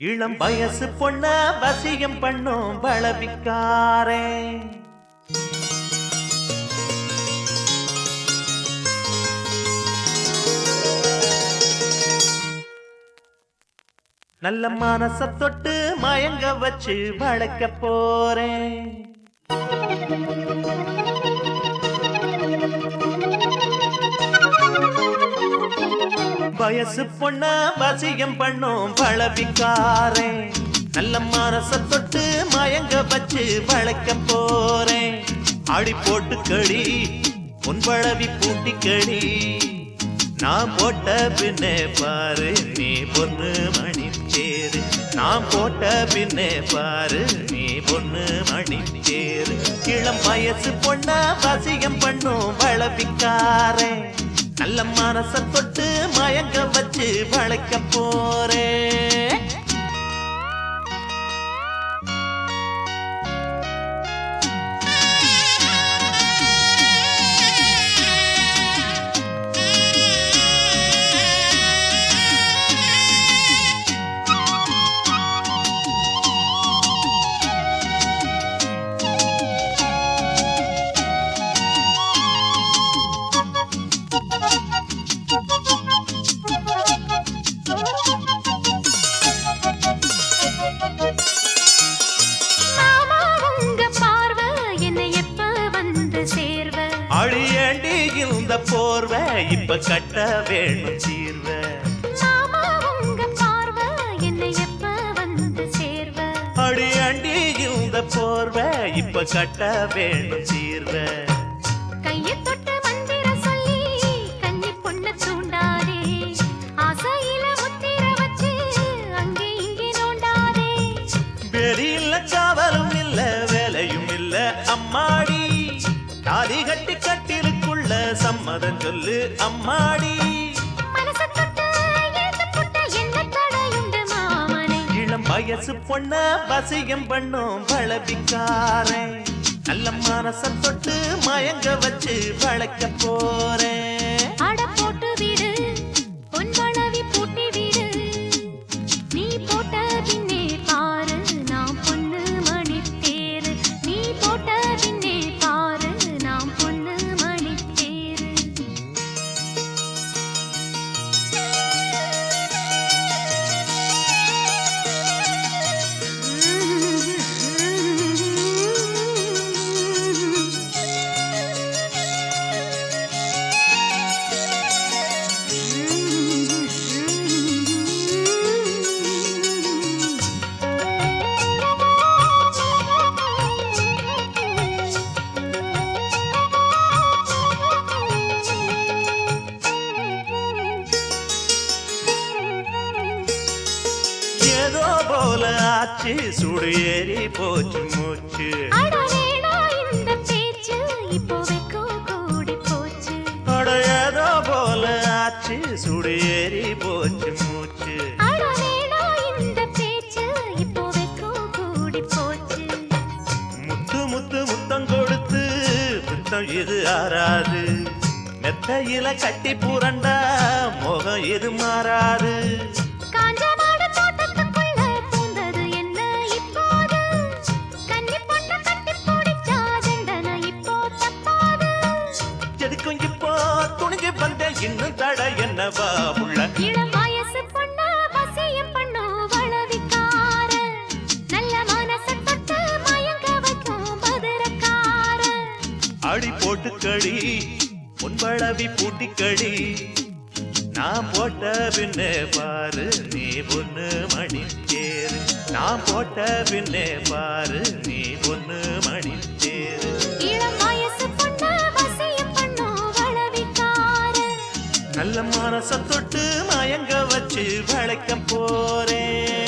இளம் வயசு பொண்ண வசியம் பண்ணும் பலவிக்காரே நல்ல மனச தொட்டு மயங்க வச்சு வளர்க்க போறேன். வயசு பொண்ண வசியம் பண்ணும் பலவிக்காரே நல்ல மனச தொட்டு மயங்க வச்சு வளர்க்க போறேன். அடி போட்டு கடி உன் பழவி பூட்டி கடி நான் போட்ட பின்னே பாரு நீ பொண்ணு மணி தேரு. நான் போட்ட பின்னே பாரு நீ பொண்ணு மணி தேரு. இளம் வயசு பொண்ண வசியம் பண்ணும் வளவிக்காரே நல்ல மனச தொட்டு மயங்க வச்சு வளைக்க போறேன். அழியண்டி இந்த போர்வை இப்ப கட்ட வேணும் சீர்வ. அழியண்டி இந்த போர்வை இப்ப கட்ட வேணும் சீர்வ. கையை தொட்டு மந்திர சொல்லி கன்னி பொண்ண தூண்டாதே. ஆசையில முத்திர வச்சு அங்கே இங்கே நோண்டாதே. வெறி இல்ல காவலும் இல்ல வேலையும் இல்ல அம்மாடி. தாலி கட்டி கட்டிலுக்குள்ள சம்மதம் சொல்லு அம்மாடி. இளம் வயசு பொண்ண வசியம் பண்ணும் பலவிக்காரே நல்ல மனச தொட்டு மயங்க வச்சு வளைக்க போறேன். அட போட்டு விடு பொன் பழவி பூட்டி விடு. நீ போட்ட பின்னே பாரு நான் பொண்ணு மணி தேரு. நீ போட்ட பின்னே பாரு நான் பொண்ணு மணி தேரு. ஏதோ போல ஆச்சு சுடு ஏறி போச்சு மூச்சு. அட ஏதோ போல ஆச்சு சுடு ஏறி போச்சு மூச்சு. முத்து முத்து முத்தம் கொடுத்து முத்தம் இது ஆறாது. மெத்தையில கட்டி புரண்டா முகம் இது மாறாது. எதுக்கும் இப்போ துணிஞ்சு வந்த இன்னும் தட என்னவா உள்ள. இளம் வயசு பொண்ண வசியம் பண்ணும் வளவிக்கார நல்ல மனச தொட்டு மயங்க வைக்கும் மதுரக்கார. அடி போட்டு கடி உன் பழவி பூட்டி கடி நான் போட்ட பின்னே பாரு நீ பொண்ணு மணி தேரு. நான் போட்ட பின்னே பாரு நீ பொண்ணு மணி தேரு. இளம் வயசு பொண்ண வசியம் பண்ணும் வளவிக்கார நல்ல மனச தொட்டு மயங்க வச்சு வளைக்க போறேன்.